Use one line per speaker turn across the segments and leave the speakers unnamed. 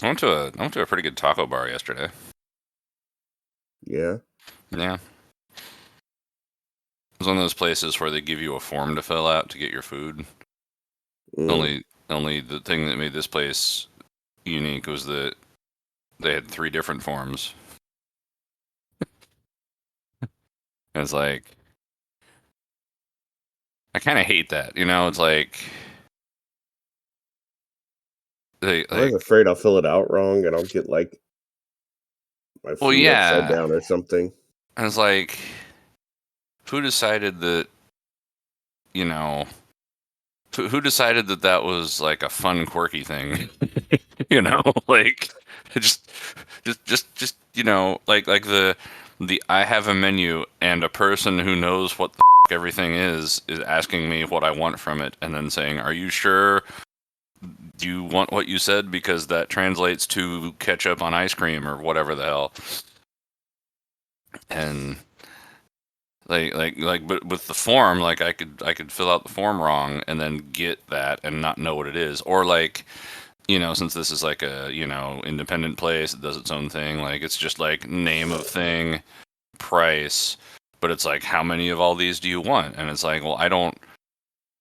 I went to a pretty good taco bar yesterday.
Yeah.
Yeah. It was one of those places where they give you a form to fill out to get your food.
Mm.
Only the thing that made this place unique was that they had 3 different forms. And it's like I kind of hate that, It's like they
I was
like
afraid I'll fill it out wrong and I'll get like my
well,
food upside
yeah.
down or something.
And it's like who decided that you know who decided that that was like a fun, quirky thing? Like just, like the I have a menu and a person who knows what the everything is asking me what I want from it, and then saying, "Are you sure you want what you said? Because that translates to ketchup on ice cream or whatever the hell." And but with the form, like I could fill out the form wrong and then get that and not know what it is, or like since this is like a independent place, it does its own thing. Like it's just like name of thing, price, but it's like how many of all these do you want? And it's like, well, I don't.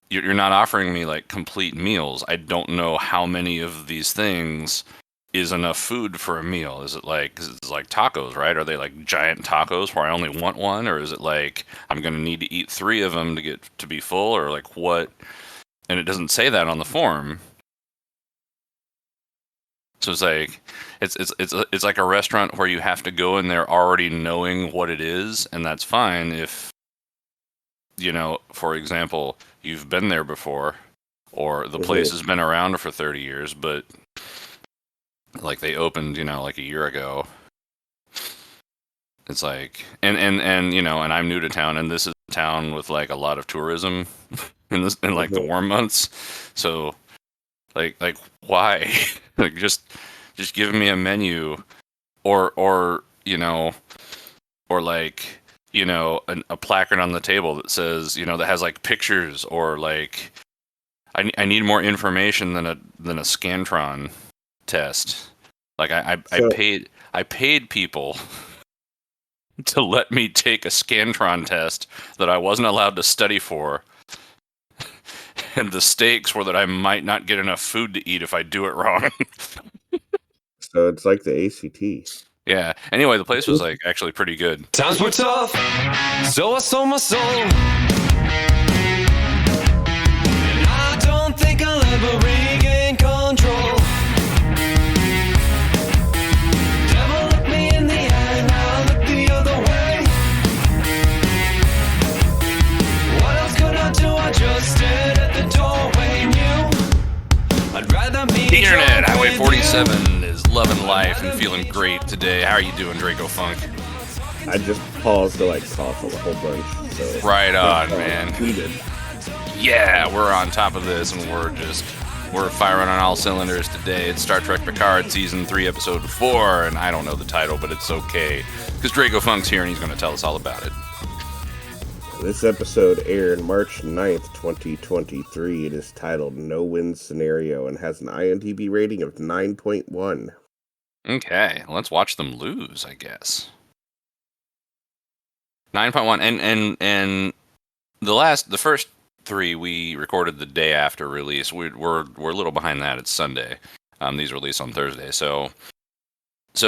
You're not offering me like complete meals. I don't know how many of these things is enough food for a meal. Is it like, 'cause it's like tacos, right? Are they like giant tacos where I only want one, or is it like I'm gonna need to eat 3 of them to get to be full, or like what? And it doesn't say that on the form. So it's like it's like a restaurant where you have to go in there already knowing what it is, and that's fine if for example, you've been there before, or the place
Mm-hmm.
has been around for 30 years, but like they opened, like a year ago. It's like and I'm new to town, and this is a town with like a lot of tourism in like the
Mm-hmm.
warm months. So like why? Like just give me a menu or or like a placard on the table that says that has like pictures, or like I need more information than a Scantron test. Like
So
I paid people to let me take a Scantron test that I wasn't allowed to study for, and the stakes were that I might not get enough food to eat if I do it wrong.
so it's like the ACT.
Yeah. Anyway, the place was like actually pretty good.
Times were tough, so I sold my soul. And I don't think I'll ever regain control. Devil looked me in the eye, now I look the other way. What else could I do? I just stood at the doorway, knew I'd rather be
The internet,
drunk
Highway
with
47 is loving life and feeling great today. How are you doing, Dracofunk?
I just paused to like cough a whole bunch. So
Right on, man.
needed.
Yeah, we're on top of this, and we're firing on all cylinders today. It's Star Trek Picard Season 3, Episode 4, and I don't know the title, but it's okay, because Dracofunk's here, and he's going to tell us all about it.
This episode aired March 9th, 2023. It is titled No Win Scenario and has an IMDb rating of 9.1.
Okay, let's watch them lose, I guess. 9.1, and the first 3 we recorded the day after release. We're a little behind that. It's Sunday. These release on Thursday, so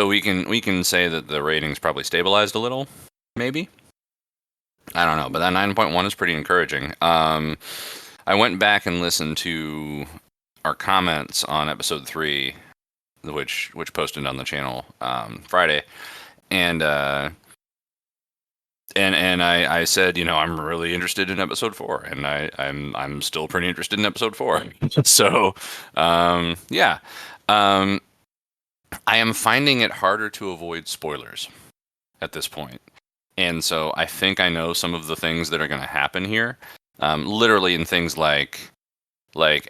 we can say that the ratings probably stabilized a little, maybe. I don't know, but that 9.1 is pretty encouraging. I went back and listened to our comments on episode 3, which posted on the channel Friday, and I said, I'm really interested in episode 4, and I'm still pretty interested in episode 4. So, yeah, I am finding it harder to avoid spoilers at this point. And so I think I know some of the things that are going to happen here. Literally in things like
Oh,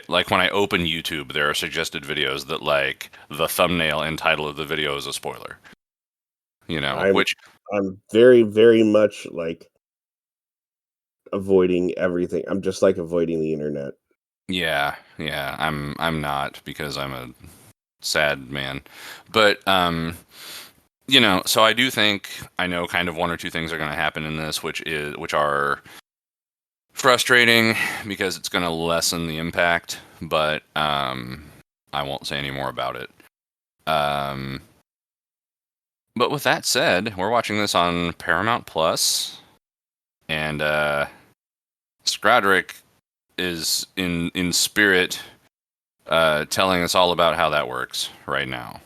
when I open YouTube, there are suggested videos that like the thumbnail and title of the video is a spoiler.
I'm
Which
I'm very, very much like avoiding everything. I'm just like avoiding the internet.
yeah, I'm not, because sad man. But you know, so I do think I know kind of one or two things are going to happen in this, which are frustrating because it's going to lessen the impact. But I won't say any more about it. Um, but with that said, we're watching this on Paramount Plus, and Skradrick is in spirit telling us all about how that works right now.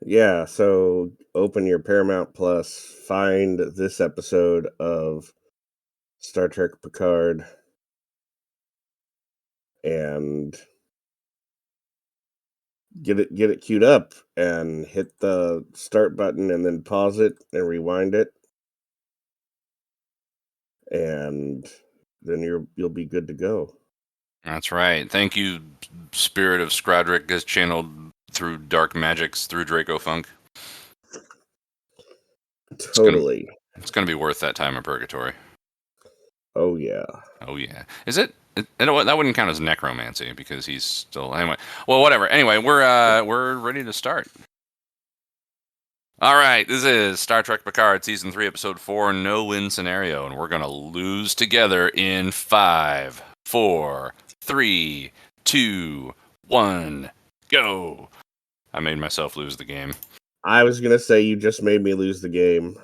Yeah, so open your Paramount Plus, find this episode of Star Trek Picard, and get it queued up, and hit the start button, and then pause it and rewind it, and then you'll be good to go.
That's right. Thank you, Spirit of Skradrick, is channeled through dark magics through Dracofunk.
Totally.
It's gonna be worth that time in purgatory.
Oh yeah.
Oh yeah. Is it? That wouldn't count as necromancy because he's still anyway. Well, whatever. Anyway, we're ready to start. All right, this is Star Trek Picard Season 3, Episode 4, No-Win Scenario, and we're going to lose together in 5, 4, 3, 2, 1, go. I made myself lose the game.
I was gonna say you just made me lose the game.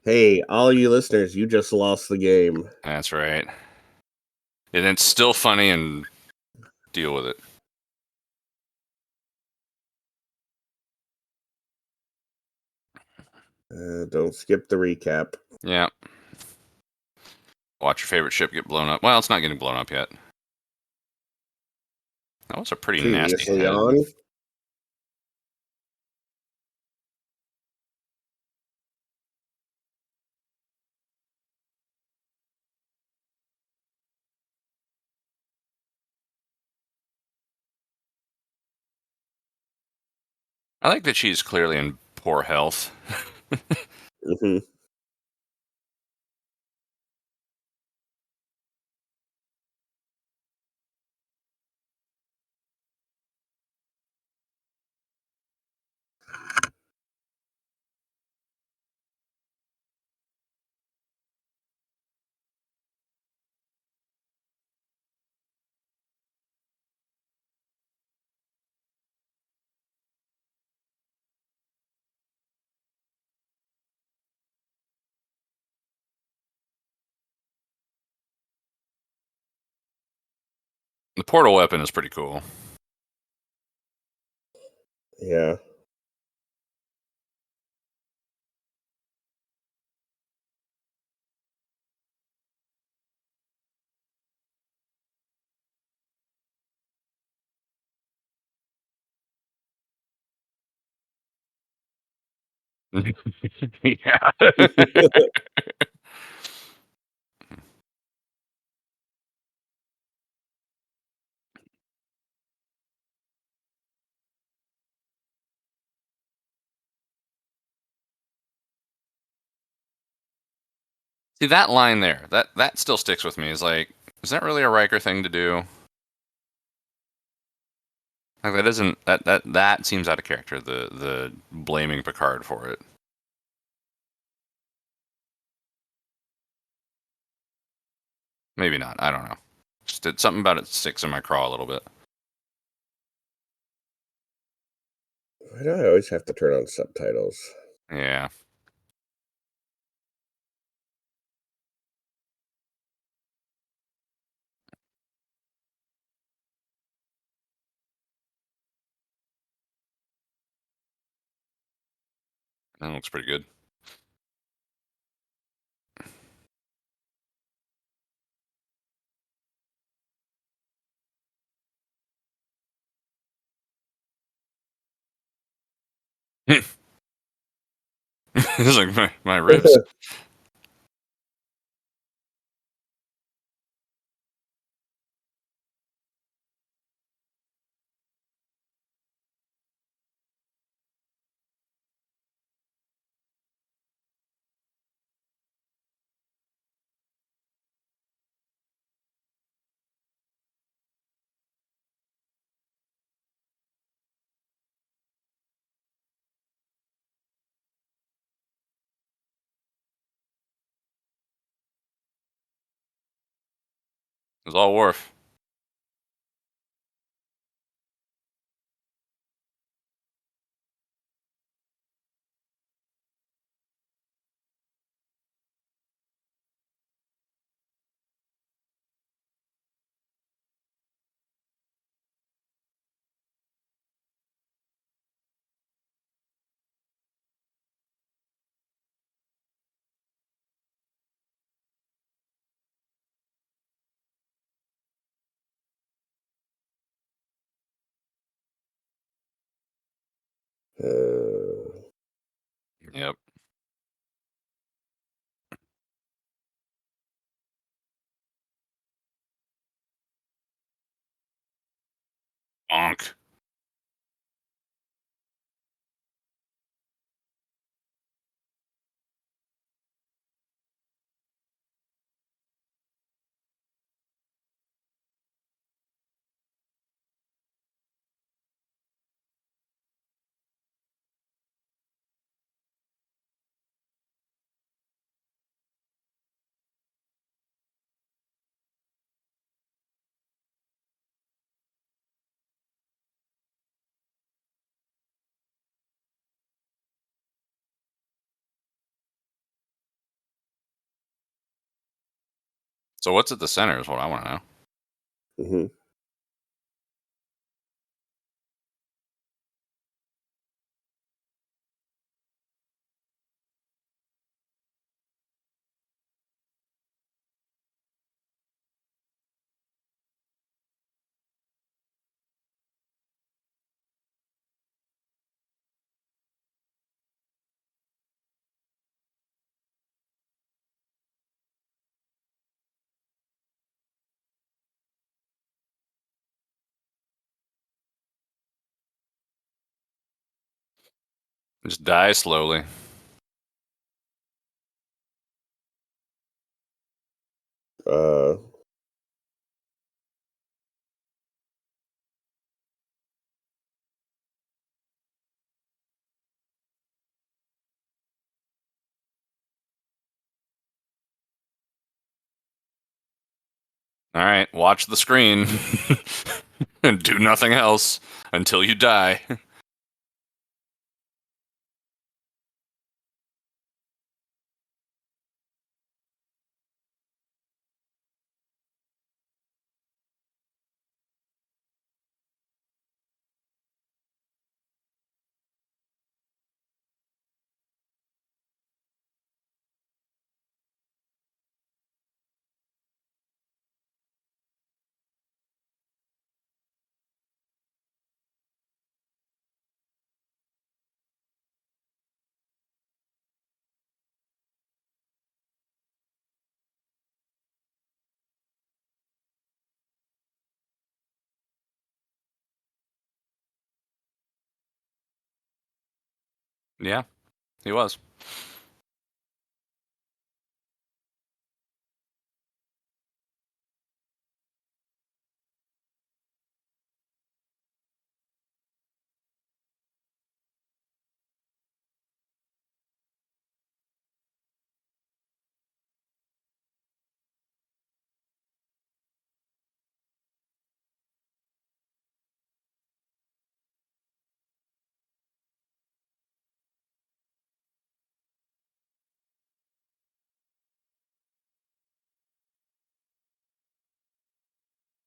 Hey, all you listeners, you just lost the game.
That's right. And it's still funny, and deal with it.
Don't skip the recap.
Yeah. Watch your favorite ship get blown up. Well, it's not getting blown up yet. That was a pretty nasty
Previously
head.
on.
I like that she's clearly in poor health.
Mm-hmm.
The portal weapon is pretty cool.
Yeah.
Yeah. See that line there, that still sticks with me. Is like, is that really a Riker thing to do? Like that isn't that seems out of character. The blaming Picard for it. Maybe not. I don't know. Just did something about it sticks in my craw a little bit.
Why do I always have to turn on subtitles?
Yeah. That looks pretty good. It's like my ribs. was all Worf. Yep. Bonk. So what's at the center is what I want to know.
Mm-hmm.
Just die slowly.
Uh,
All right, watch the screen and do nothing else until you die. Yeah, he was.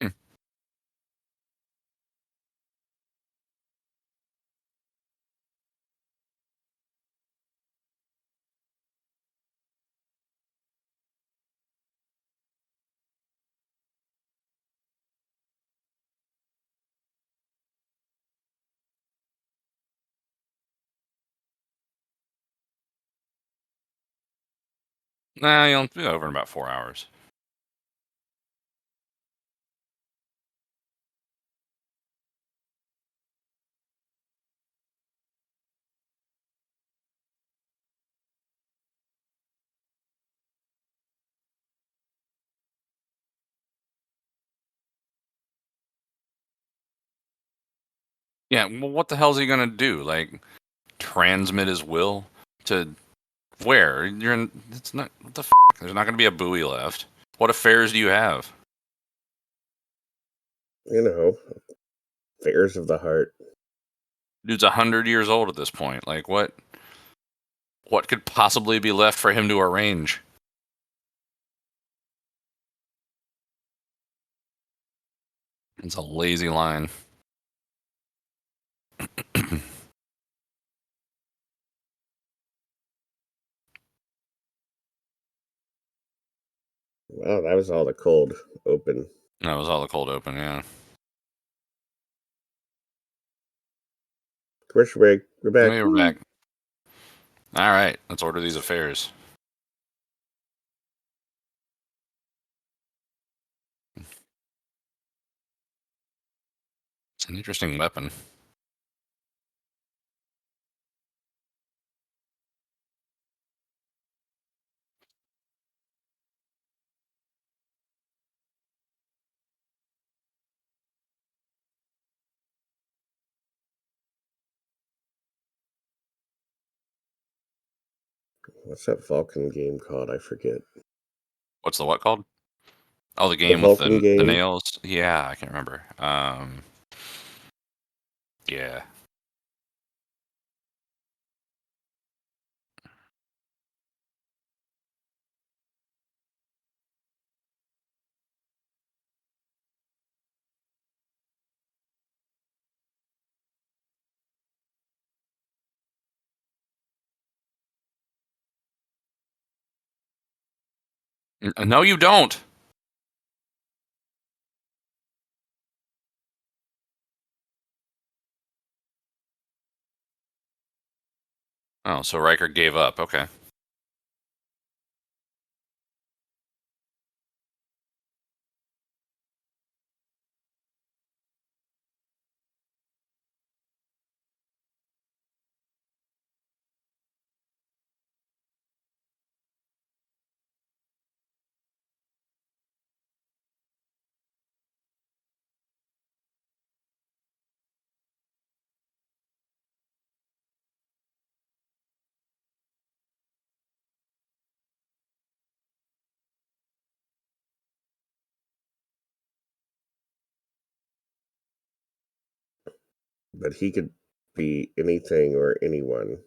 Hmm. Nah, you'll be over in about 4 hours. Yeah, well, what the hell is he gonna do? Like, transmit his will to where? You're in. It's not. What the f? There's not gonna be a buoy left. What affairs do you have?
You know, affairs of the heart.
Dude's 100 years old at this point. Like, what could possibly be left for him to arrange? It's a lazy line.
Wow, that was all the cold open.
That was all the cold open, yeah.
Commercial break. We're back.
We're back. All right, let's order these affairs. It's an interesting weapon.
What's that Vulcan game called? I forget.
What's the what called? Oh, the
The
game with
Vulcan
the
game.
nails? Yeah, I can't remember. Yeah. No, you don't. Oh, so Riker gave up. Okay.
But he could be anything or anyone.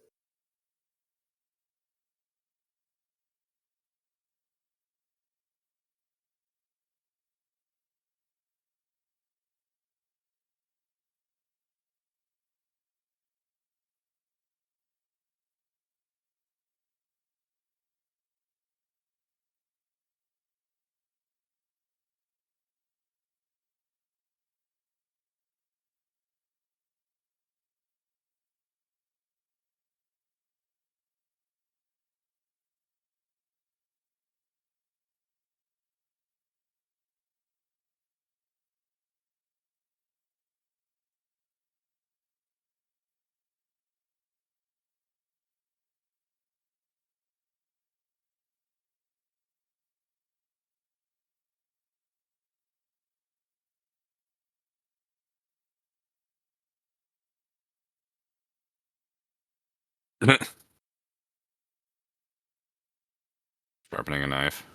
Sharpening a knife.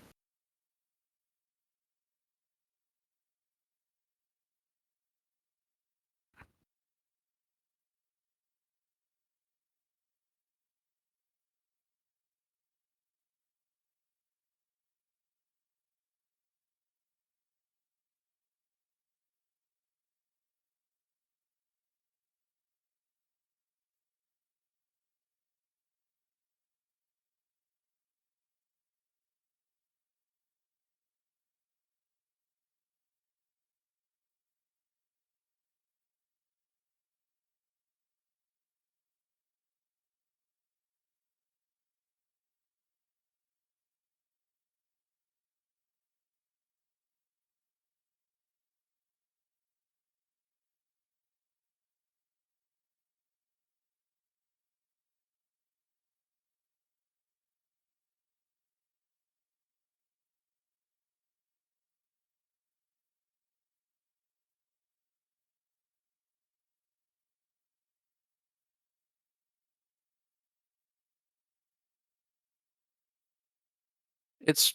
It's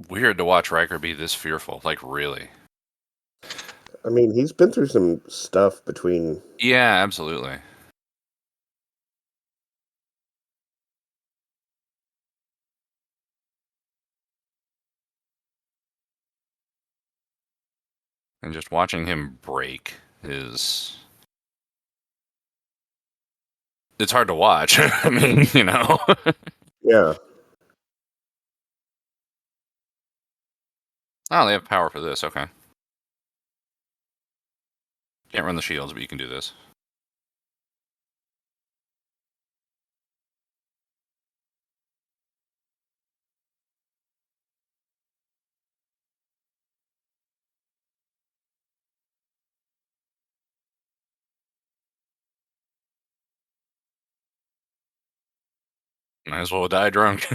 weird to watch Riker be this fearful. Like, really. I mean, he's been through some stuff between.
Yeah, absolutely. And just watching him break is it's hard to watch. I mean, you know.
Yeah.
Oh, they have power for this. Okay. Can't run the shields, but you can do this. Might as well die drunk.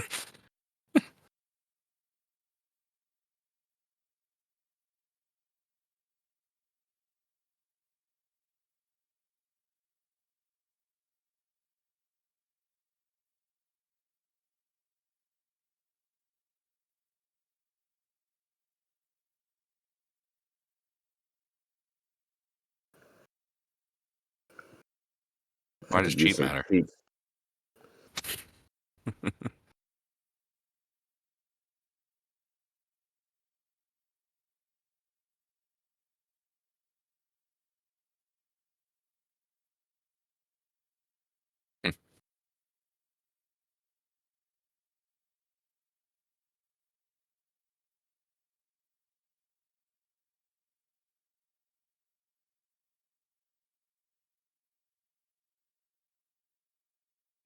Why
Had
does
to use
cheap
some
matter?
cheap.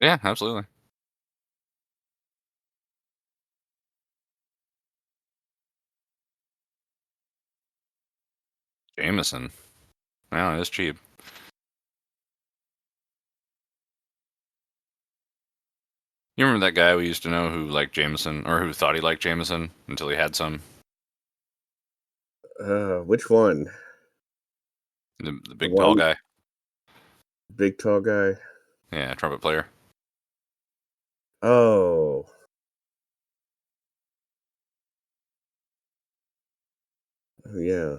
Yeah, absolutely. Jameson. Well, it is cheap. You remember that guy we used to know who liked Jameson, or who thought he liked Jameson until he had some?
Which one?
The
The
big tall
one
guy.
big tall guy.
Yeah, trumpet player.
Oh, yeah.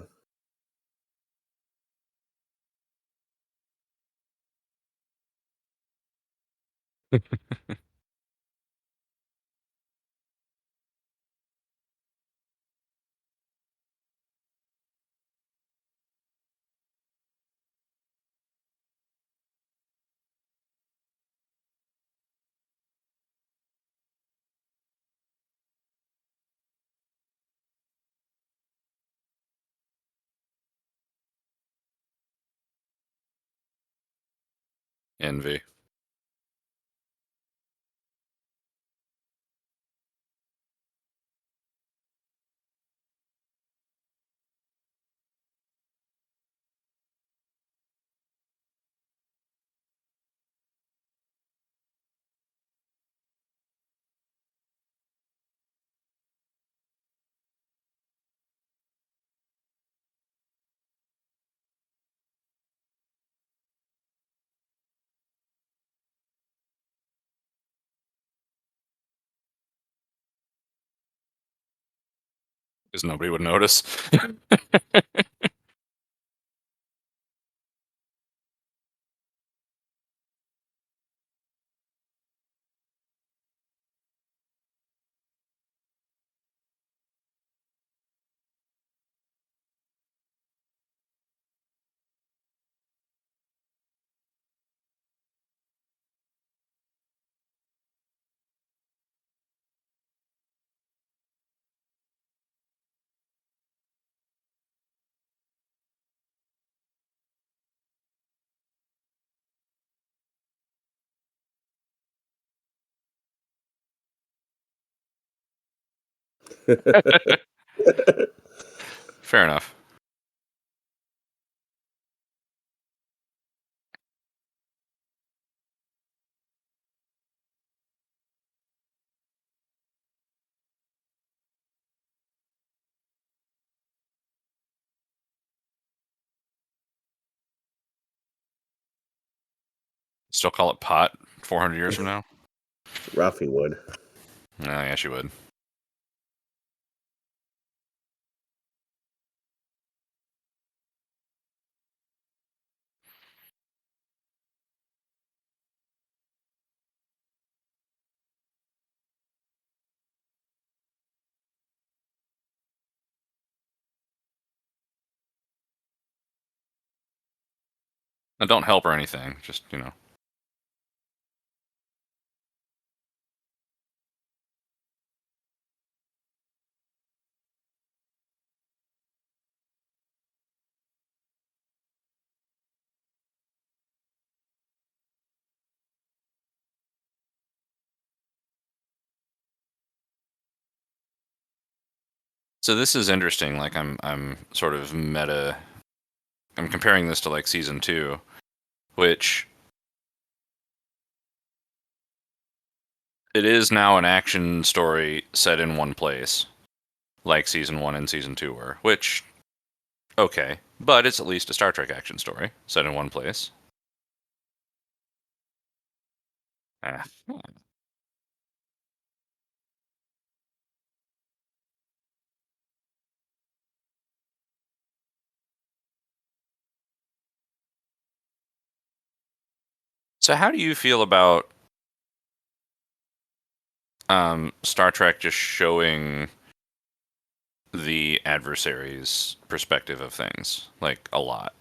Envy. Because nobody would notice. Fair enough. Still call it pot 400 years from now?
Ruffy would.
Oh, yeah, she would. And don't help or anything. Just, you know. So this is interesting. Like I'm sort of meta. I'm comparing this to like season 2, which it is now an action story set in one place, like season 1 and season 2 were. Which okay, but it's at least a Star Trek action story set in one place. Ah. So how do you feel about Star Trek just showing the adversary's perspective of things like a lot?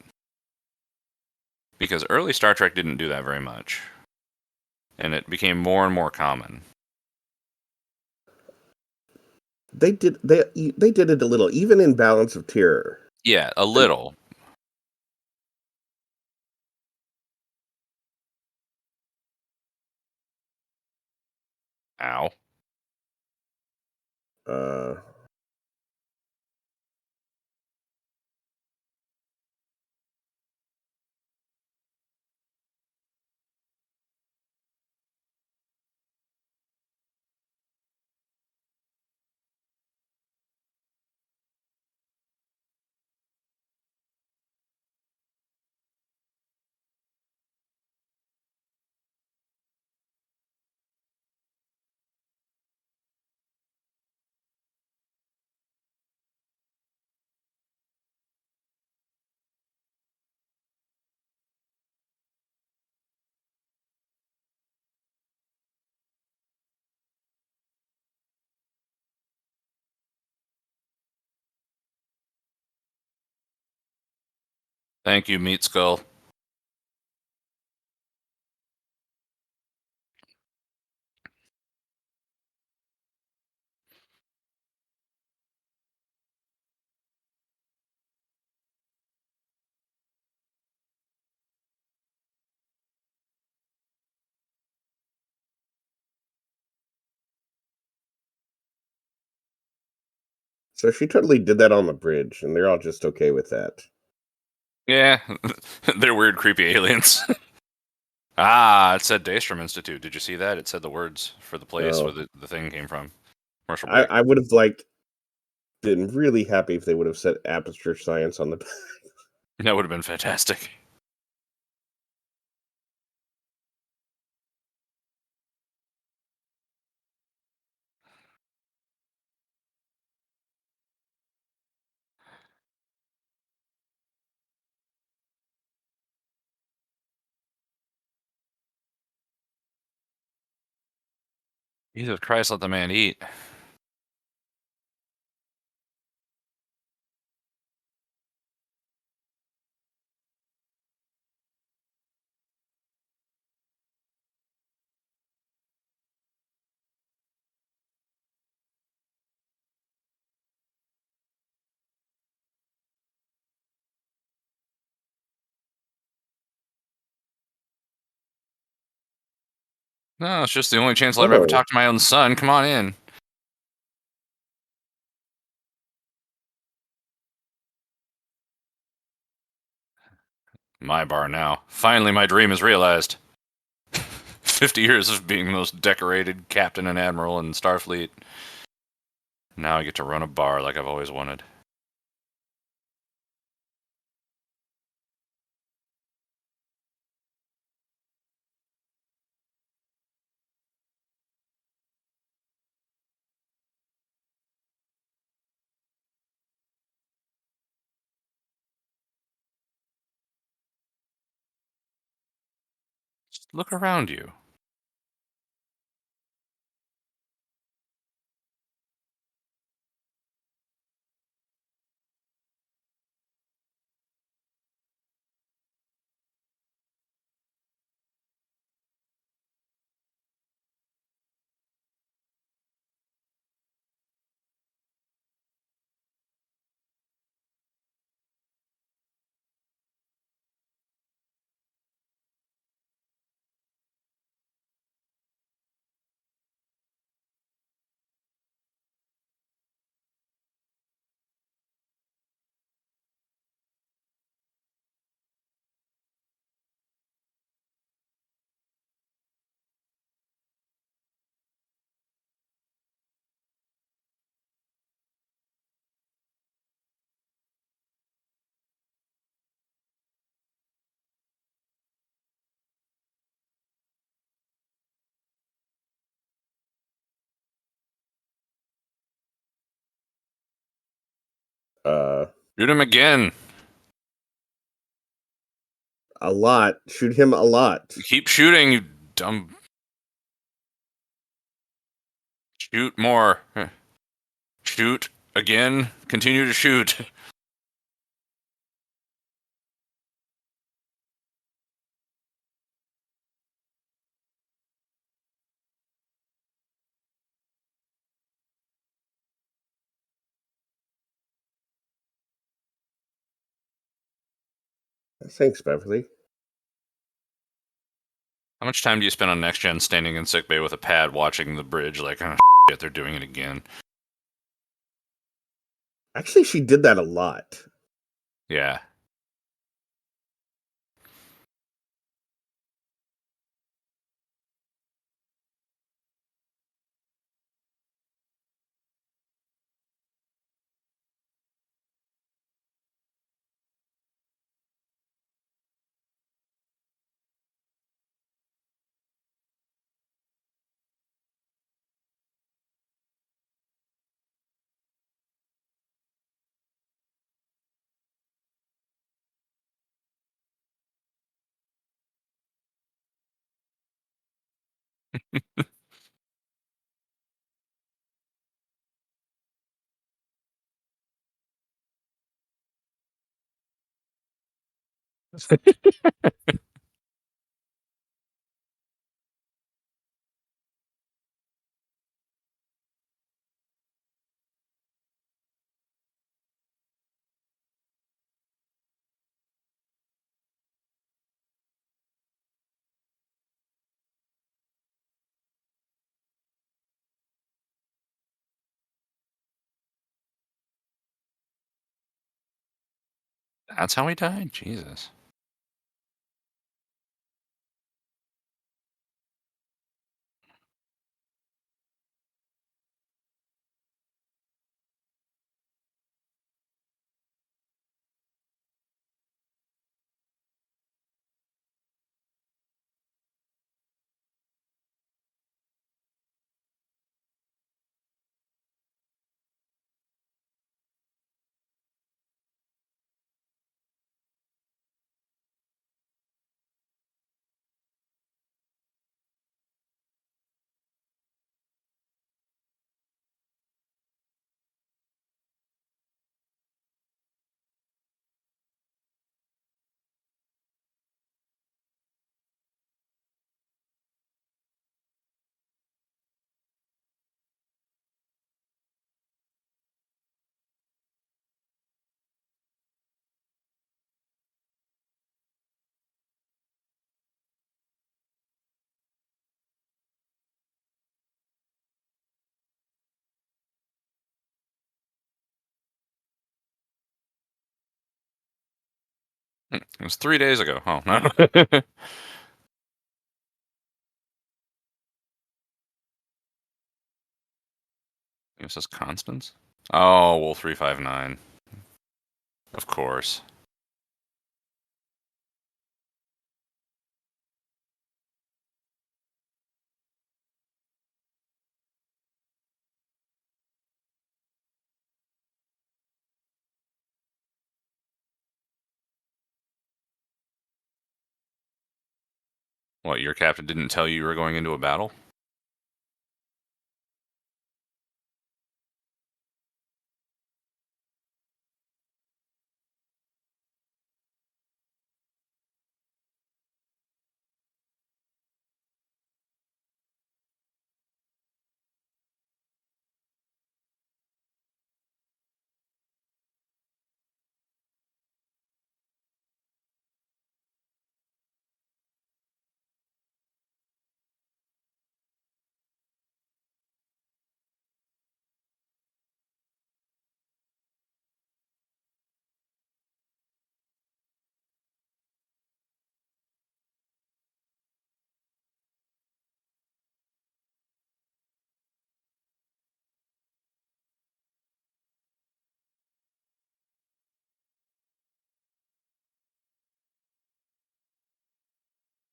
Because early Star Trek didn't do that very much, and it became more and more common.
They did it a little, even in Balance of Terror.
Yeah, a little. Ow.
Uh,
Thank you, Meat Skull.
so she totally did that on the bridge, and they're all just okay with that.
Yeah, they're weird, creepy aliens. Ah, it said Daystrom Institute. Did you see that? It said the words for the place where
No,
the thing came from. Commercial
I,
break.
I would have like been really happy if they would have said Aperture Science on the back.
That would have been fantastic. Jesus Christ, let the man eat. No, it's just the only chance I'll ever
Oh,
talk to my own son. Come on in. My bar now. Finally, my dream is realized. 50 years of being the most decorated captain and admiral in Starfleet. Now I get to run a bar like I've always wanted. Just look around you.
Uh,
Shoot him again.
a lot. Shoot him a lot.
Keep shooting, you dumb. Shoot more. Shoot again. Continue to shoot.
Thanks, Beverly.
How much time do you spend on Next Gen standing in sickbay with a pad watching the bridge like, oh, shit, they're doing it again?
Actually, she did that a lot.
Yeah. That's how he died? Jesus. It was 3 days ago. Oh, no. It says Constance? Oh, Wolf 359. Of course. What, your captain didn't tell you were going into a battle?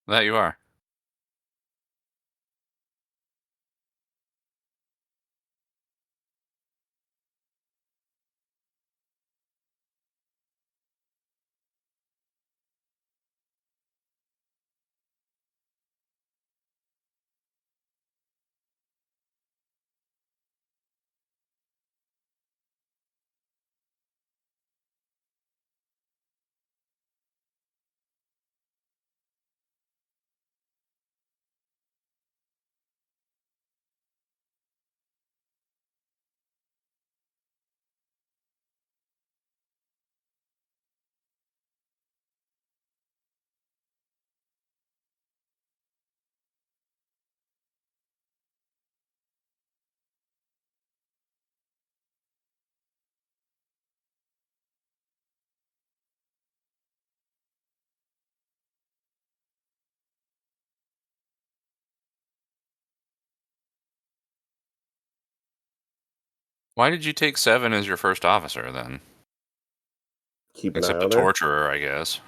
That you are. Why did you take 7 as your first officer then?
Keep an eye
Except a
on her.
torturer, I guess.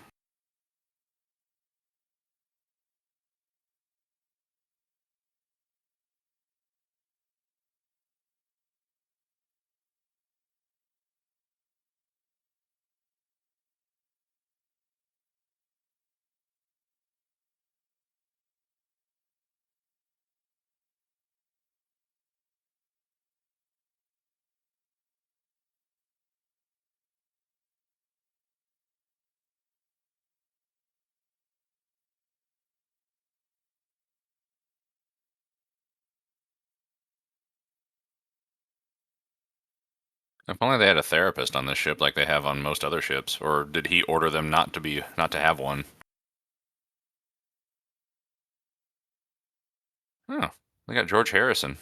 If only they had a therapist on this ship like they have on most other ships, or did he order them not to have one? Oh, they got George Harrison.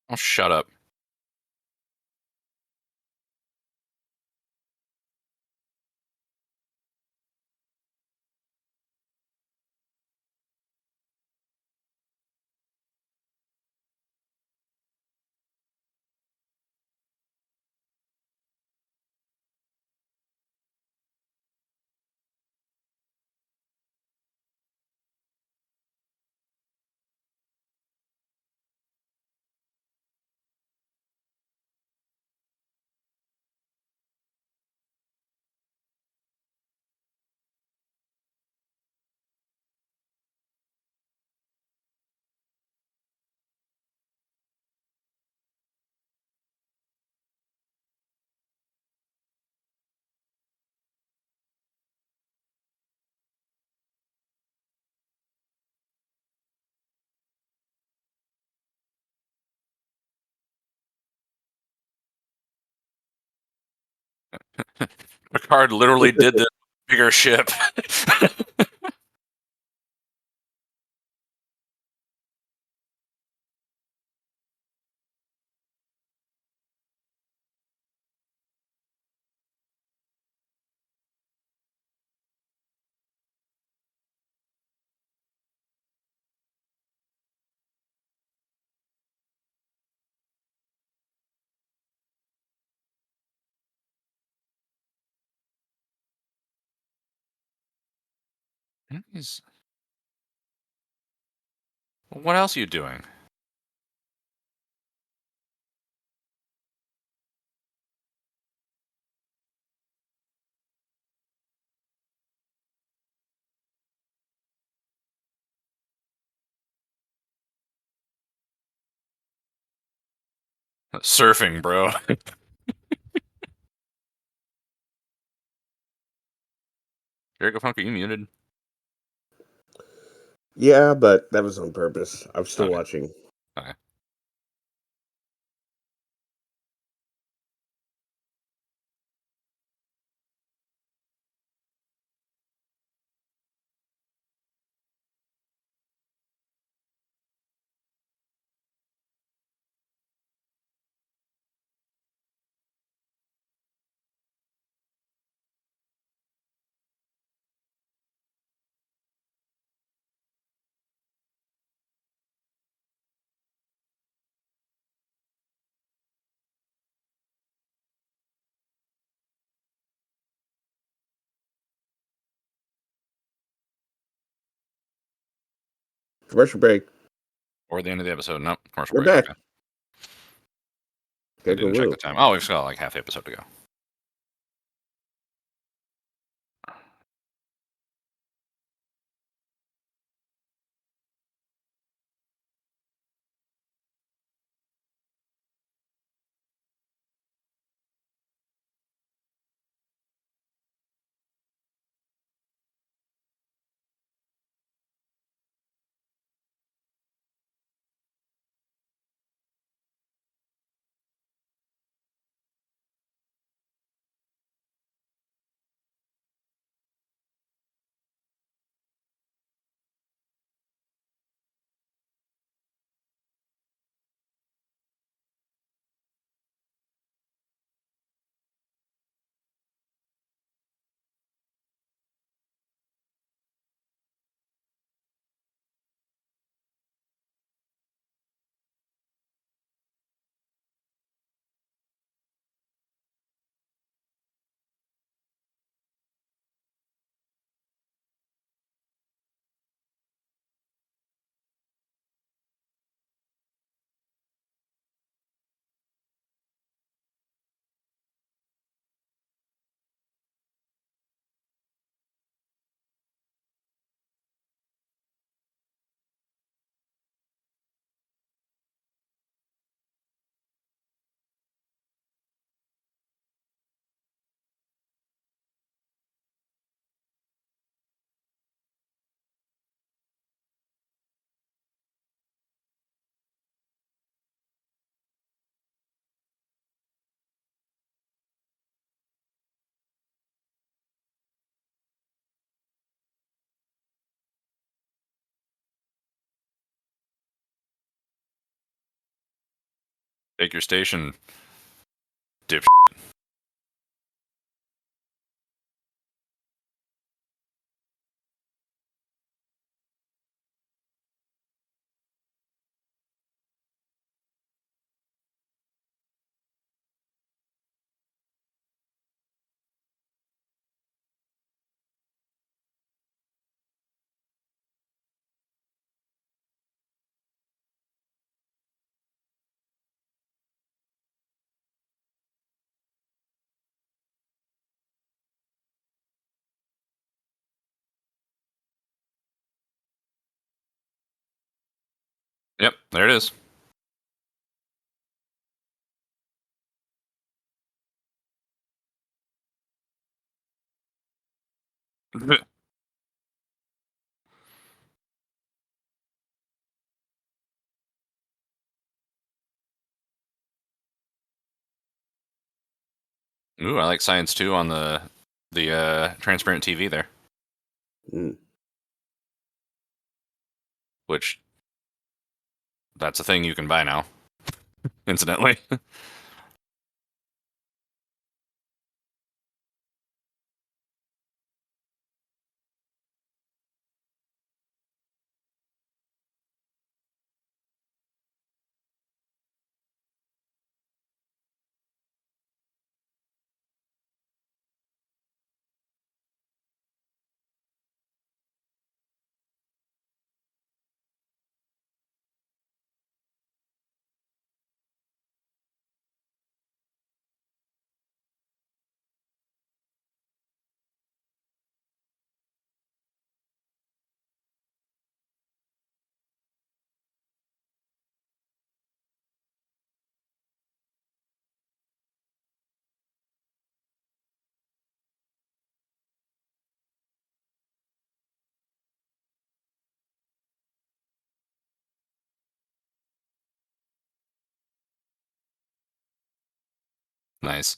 Oh, shut up. Picard literally did this bigger ship. What else are you doing? Surfing, bro. Dracofunk, are you muted?
Yeah, but that was on purpose. I'm still
Okay.
watching.
Okay.
Commercial break.
Or the end of the episode. Nope. Commercial
We're
break.
back.
Okay. I didn't check
Woo.
the time. Oh, we've got like half the episode to go. Take your station, dip. Yep, there it is. Ooh, I like science too on the transparent TV there,
Mm.
which that's a thing you can buy now. Incidentally. Nice.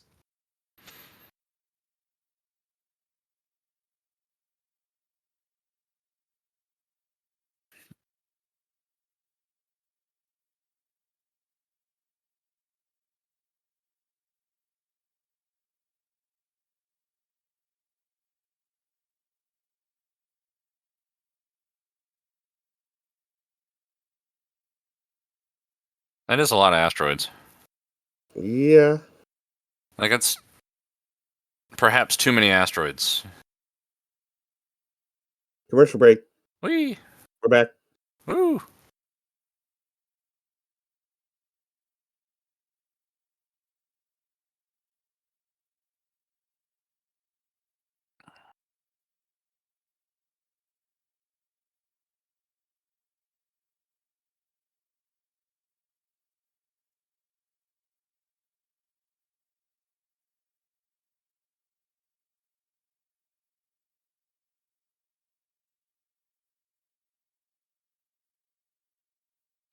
That is a lot of asteroids.
Yeah.
Like, it's perhaps too many asteroids.
Commercial break.
Whee!
We're back.
Woo!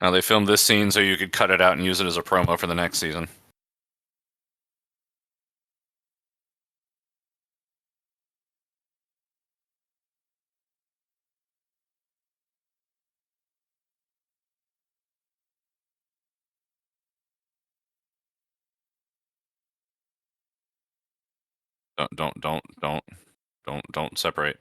Now they filmed this scene so you could cut it out and use it as a promo for the next season. Don't separate.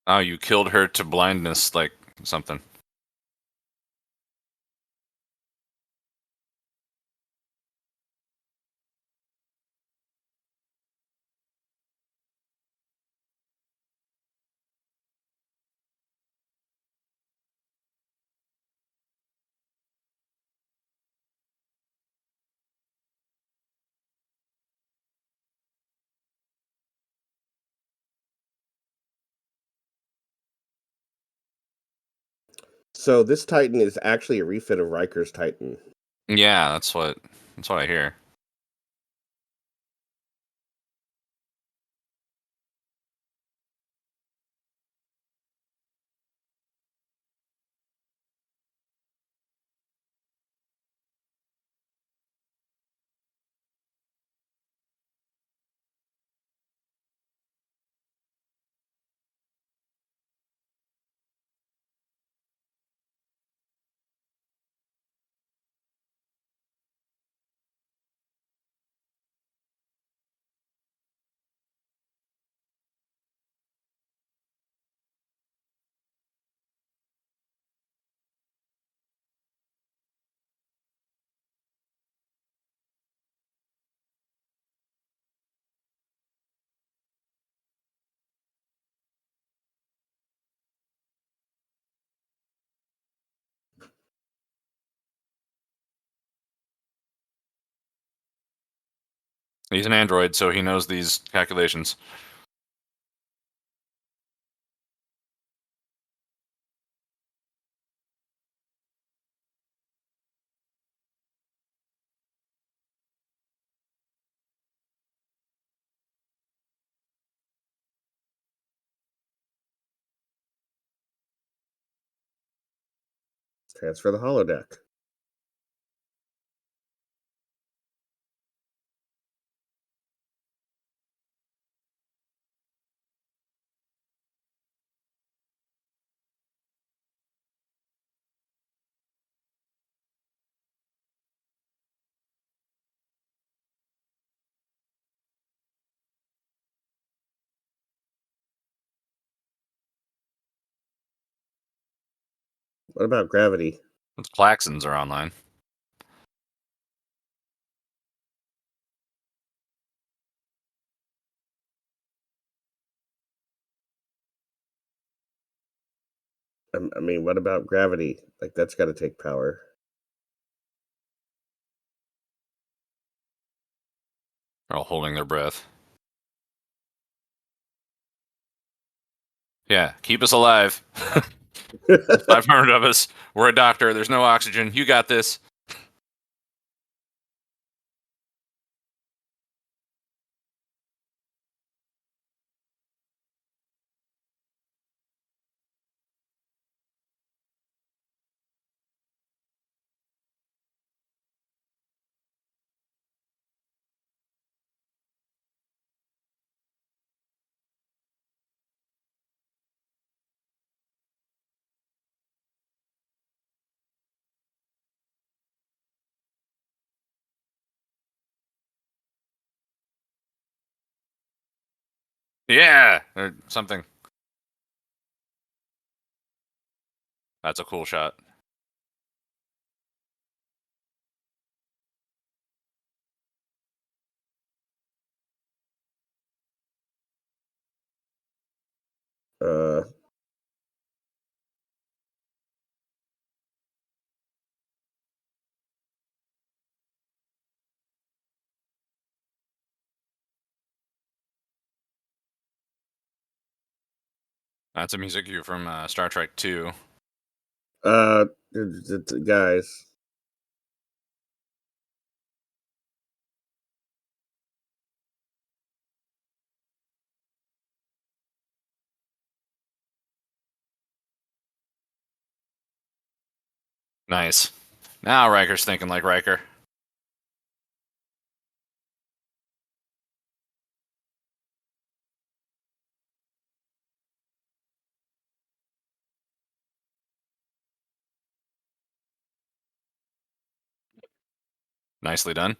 Oh, you killed her to blindness, like something.
So this Titan is actually a refit of Riker's Titan.
Yeah, that's what I hear. He's an android, so he knows these calculations.
Transfer the holodeck. What about gravity?
Those klaxons are online.
I mean, what about gravity? Like, that's got to take power.
They're all holding their breath. Yeah, keep us alive. 500 of us. We're a doctor. There's no oxygen. You got this. Yeah, or something. That's a cool shot.
Uh,
That's a music cue from Star Trek 2.
guys.
Nice. Now Riker's thinking like Riker. Nicely done.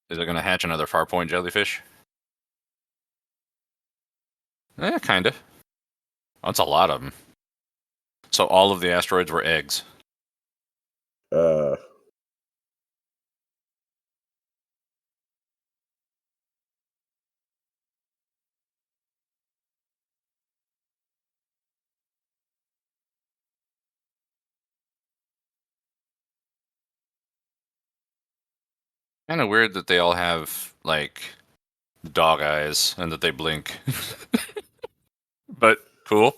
Is it going to hatch another Farpoint jellyfish? Kind of. That's a lot of them. So all of the asteroids were eggs.
Uh,
Kind of weird that they all have like dog eyes and that they blink. But cool.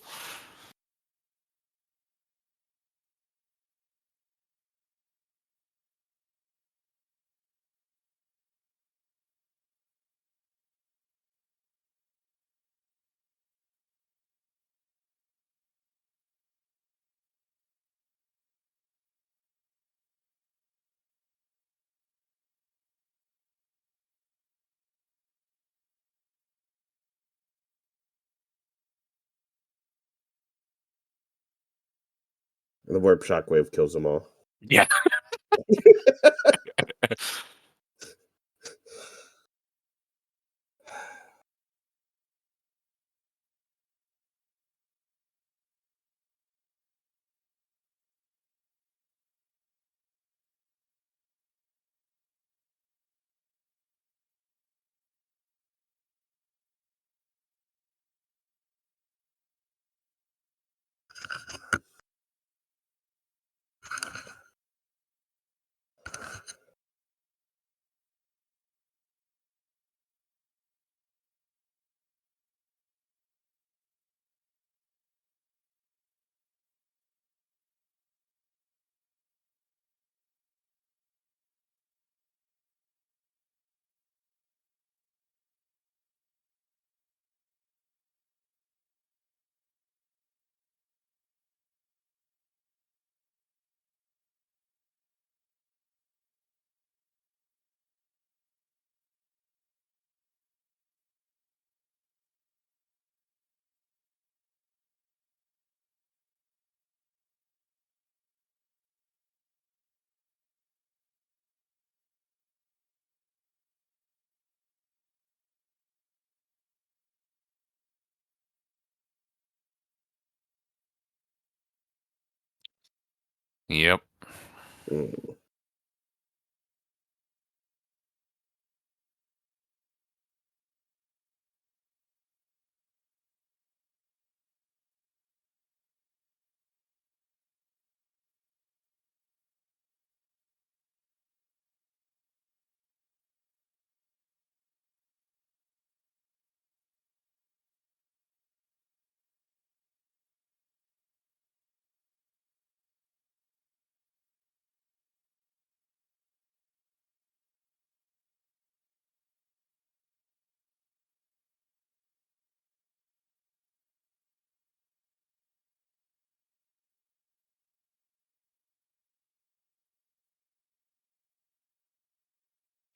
the warp shockwave kills them all.
Yeah. Yep.
Mm.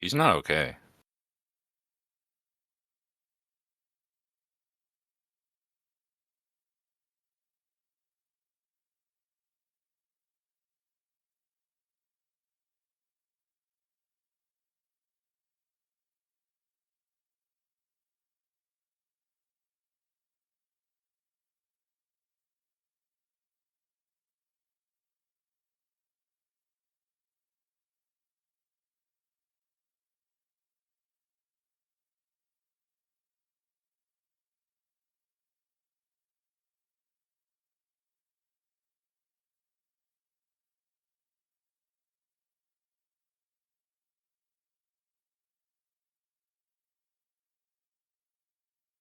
He's not okay.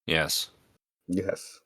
Yes.
Yes.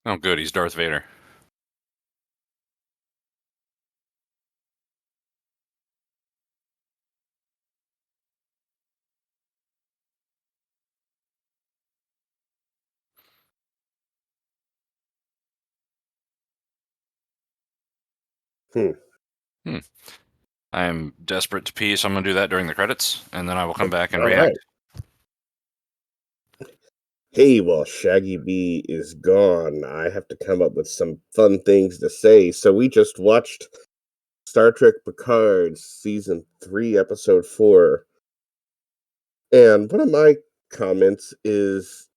Oh, good. He's Darth Vader.
Hmm.
Hmm. I am desperate to pee, so I'm going to do that during the credits, and then I will come back and
All right.
react.
Hey, while Shaggy B is gone, I have to come up with some fun things to say. So we just watched Star Trek Picard season 3, episode 4. And one of my comments is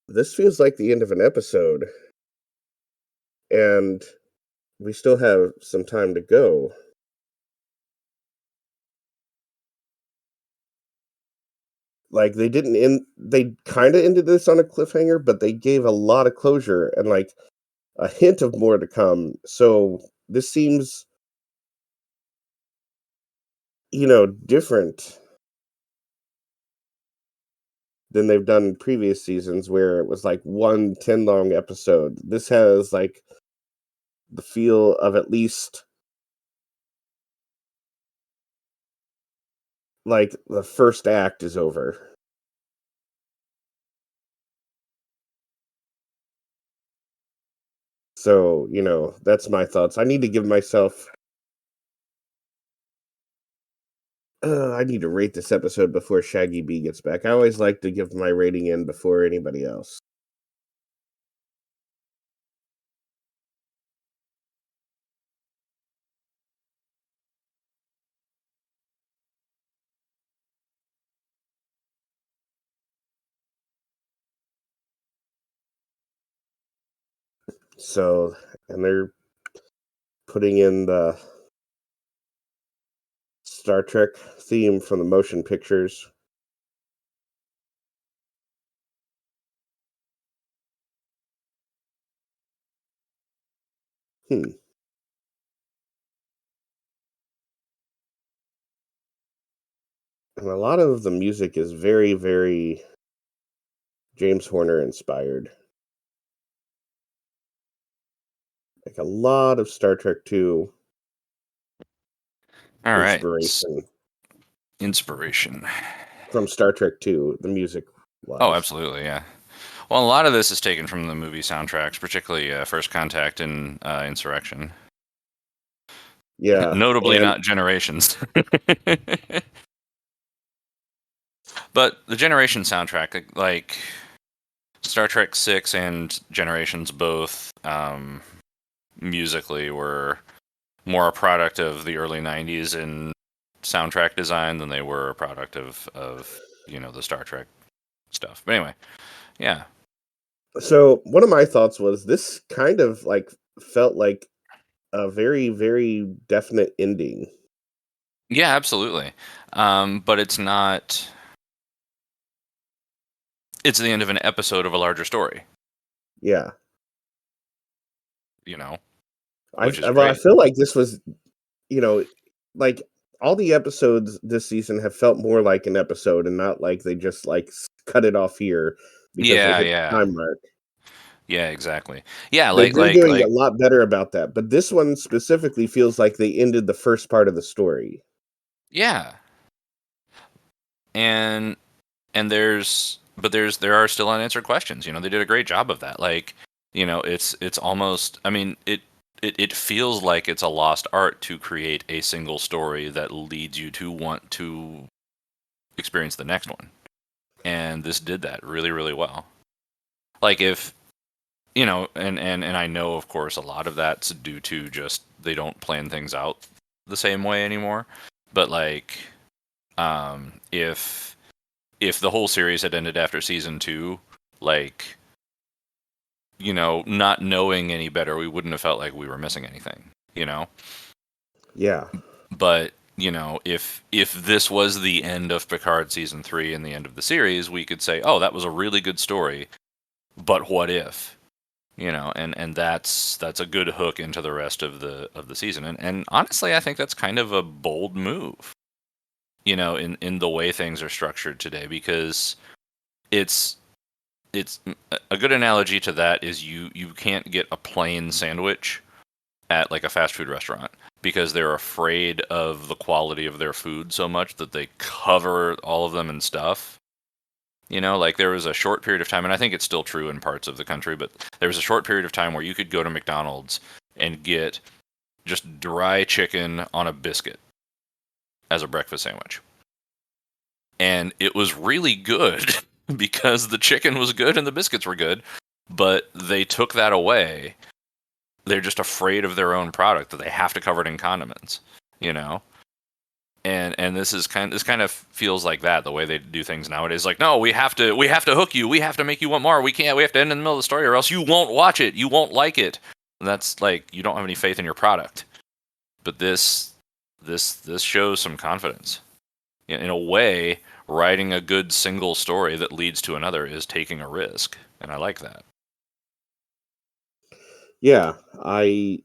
this feels like the end of an episode, and we still have some time to go. Like they didn't end they kind of ended this on a cliffhanger, but they gave a lot of closure and like a hint of more to come. So this seems, different than they've done in previous seasons where it was like 1 10 long episode. This has like the feel of at least like the first act is over. So, that's my thoughts. I need to give myself I need to rate this episode before Shaggy B gets back. I always like to give my rating in before anybody else. So, and they're putting in the Star Trek theme from the motion pictures. Hmm. And a lot of the music is very, very James Horner inspired. Like a lot of Star Trek 2
All right.
inspiration
Inspiration.
from Star Trek 2, the music
Oh,
wise.
absolutely, yeah. Well, a lot of this is taken from the movie soundtracks, particularly First Contact and Insurrection.
Yeah.
Notably
And
not Generations. But the Generation soundtrack, like Star Trek 6 and Generations both musically were more a product of the early 90s in soundtrack design than they were a product of the Star Trek stuff. But anyway, yeah.
so one of my thoughts was this kind of like felt like a very, very definite ending.
Yeah, absolutely. But it's not. It's the end of an episode of a larger story,
Yeah.
you know,
I
which is
I
great.
feel like this was, you know, like all the episodes this season have felt more like an episode and not like they just like cut it off here because they
Yeah,
hit the
yeah,
time mark.
yeah, exactly. Yeah,
They're doing a lot better about that, but this one specifically feels like they ended the first part of the story.
yeah, and there are still unanswered questions. You know, they did a great job of that. Like, you know, it's almost. I mean, it feels like it's a lost art to create a single story that leads you to want to experience the next one, and this did that really, really well. Like if you know, and I know, of course, a lot of that's due to just they don't plan things out the same way anymore. But like, if the whole series had ended after season 2, like, you know, not knowing any better, we wouldn't have felt like we were missing anything, you know.
Yeah.
But you know, if this was the end of Picard season 3 and the end of the series, we could say, oh, that was a really good story. But what if? You know, and that's a good hook into the rest of the season. And honestly, I think that's kind of a bold move, you know, in the way things are structured today, because it's a good analogy to that is you can't get a plain sandwich at like a fast food restaurant because they're afraid of the quality of their food so much that they cover all of them in stuff. You know, like there was a short period of time, and I think it's still true in parts of the country, but there was a short period of time where you could go to McDonald's and get just dry chicken on a biscuit as a breakfast sandwich. And it was really good because the chicken was good and the biscuits were good, but they took that away. They're just afraid of their own product that they have to cover it in condiments, you know? And this kind of feels like that, the way they do things nowadays. Like, no, we have to hook you, we have to make you want more, we have to end in the middle of the story or else you won't watch it, you won't like it. And that's like, you don't have any faith in your product. But this shows some confidence. In a way, writing a good single story that leads to another is taking a risk, and I like that.
Yeah, I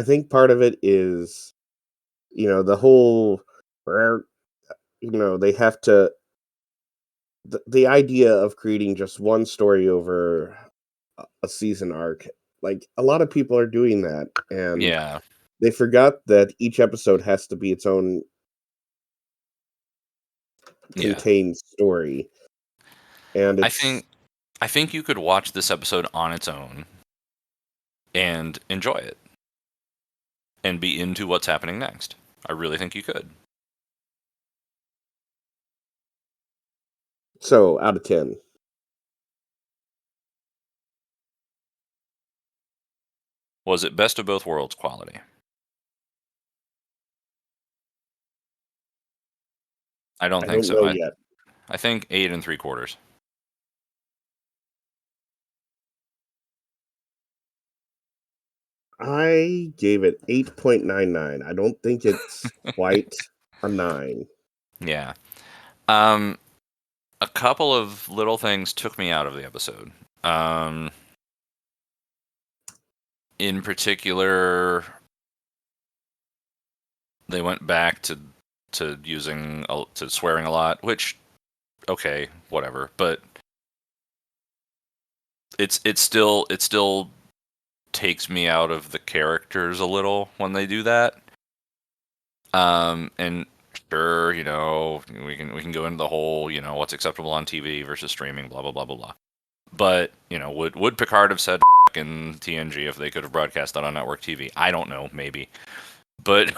think part of it is, the whole where, they have to the idea of creating just one story over a season arc. Like a lot of people are doing that, and
Yeah,
they forgot that each episode has to be its own
yeah.
contained story. And
I
it's
think I think you could watch this episode on its own and enjoy it and be into what's happening next. I really think you could.
so out of 10.
Was it best of both worlds quality? I don't
I
think
don't
so.
know yet.
I think 8 3/4.
I gave it 8.99. I don't think it's quite a 9.
Yeah. Um, a couple of little things took me out of the episode. In particular, they went back to to to swearing a lot, which okay, whatever, but it still takes me out of the characters a little when they do that. And sure, we can go into the whole, what's acceptable on TV versus streaming, blah blah blah blah blah. But would Picard have said in TNG if they could have broadcast that on network TV? I don't know, maybe, but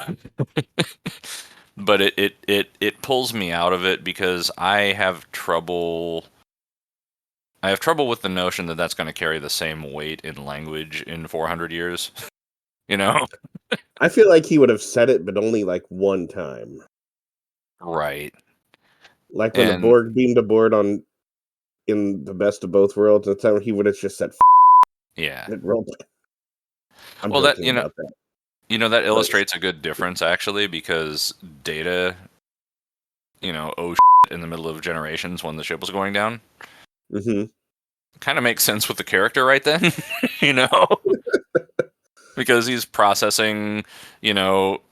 but it pulls me out of it because I have trouble with the notion that that's going to carry the same weight in language in 400 years.
I feel like he would have said it, but only like one time.
Right.
Like when the Borg beamed aboard in the Best of Both Worlds, at the time he would have just said
yeah.
I'm
well,
joking about that.
That illustrates a good difference actually, because Data, in the middle of Generations when the ship was going down.
Mm-hmm.
Kind of makes sense with the character right then, because he's processing,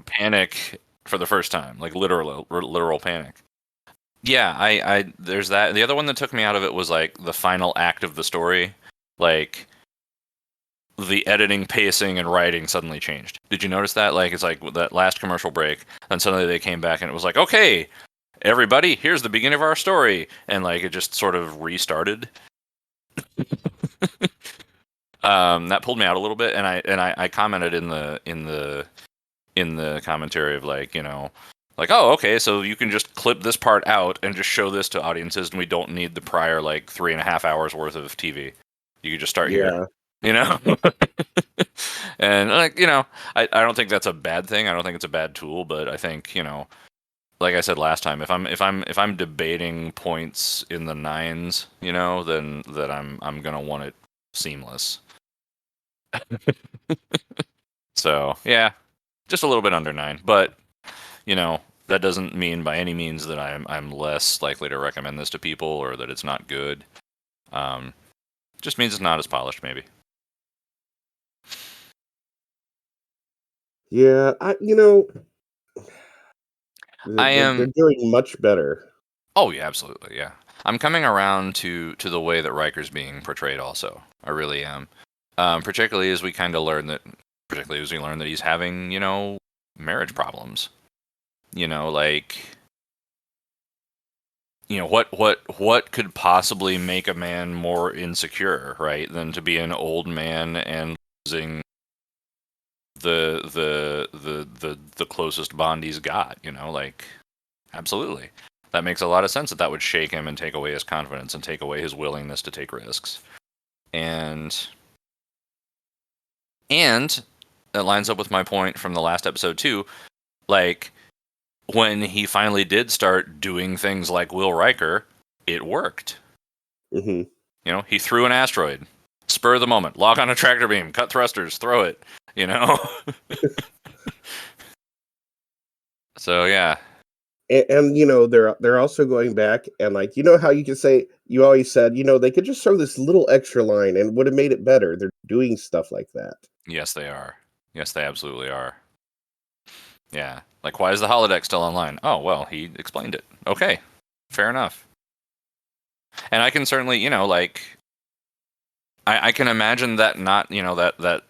panic for the first time, like literal panic. Yeah, I there's that. The other one that took me out of it was like the final act of the story, like the editing, pacing, and writing suddenly changed. Did you notice that? Like, it's like that last commercial break, and suddenly they came back and it was like, okay, everybody, here's the beginning of our story, and like it just sort of restarted. That pulled me out a little bit, and I commented in the commentary of like, like, oh, okay, so you can just clip this part out and just show this to audiences, and we don't need the prior like 3.5 hours worth of TV. You could just start here, and like, I don't think that's a bad thing. I don't think it's a bad tool, but I think, like I said last time, if I'm debating points in the 9s, then that I'm gonna want it seamless. So yeah, just a little bit under 9, but that doesn't mean by any means that I'm less likely to recommend this to people or that it's not good. Just means it's not as polished, maybe.
Yeah, they're doing much better.
Oh yeah, absolutely, yeah. I'm coming around to the way that Riker's being portrayed. Also, I really am. Particularly as we learn that he's having, marriage problems. Like, what could possibly make a man more insecure, right, than to be an old man and losing the closest bond he's got, like, absolutely. That makes a lot of sense that would shake him and take away his confidence and take away his willingness to take risks. And that lines up with my point from the last episode too. Like, when he finally did start doing things like Will Riker, it worked.
Mm-hmm.
He threw an asteroid, spur of the moment, lock on a tractor beam, cut thrusters, throw it. So yeah.
And they're also going back and like, how you can say, you always said, they could just throw this little extra line and would have made it better. They're doing stuff like that.
Yes, they are. Yes, they absolutely are. Yeah. Like, why is the holodeck still online? Oh, well, he explained it. Okay. Fair enough. And I can certainly, like, I can imagine that not, that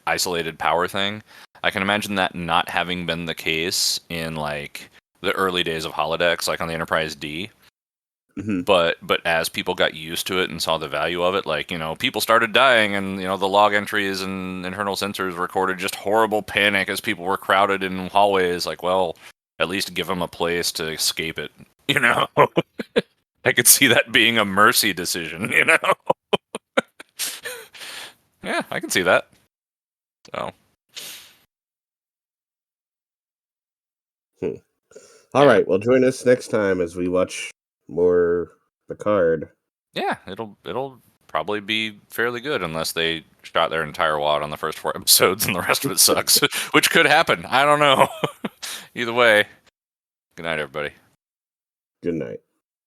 isolated power thing. I can imagine that not having been the case in, like, the early days of holodecks, like on the Enterprise D.
Mm-hmm.
But as people got used to it and saw the value of it, like, people started dying, and the log entries and internal sensors recorded just horrible panic as people were crowded in hallways. Like, well, at least give them a place to escape it. I could see that being a mercy decision. Yeah, I can see that. So.
All right. Well, join us next time as we watch more Picard.
Yeah, it'll probably be fairly good unless they shot their entire wad on the first 4 episodes and the rest of it sucks, which could happen. I don't know. Either way, good night, everybody.
Good night.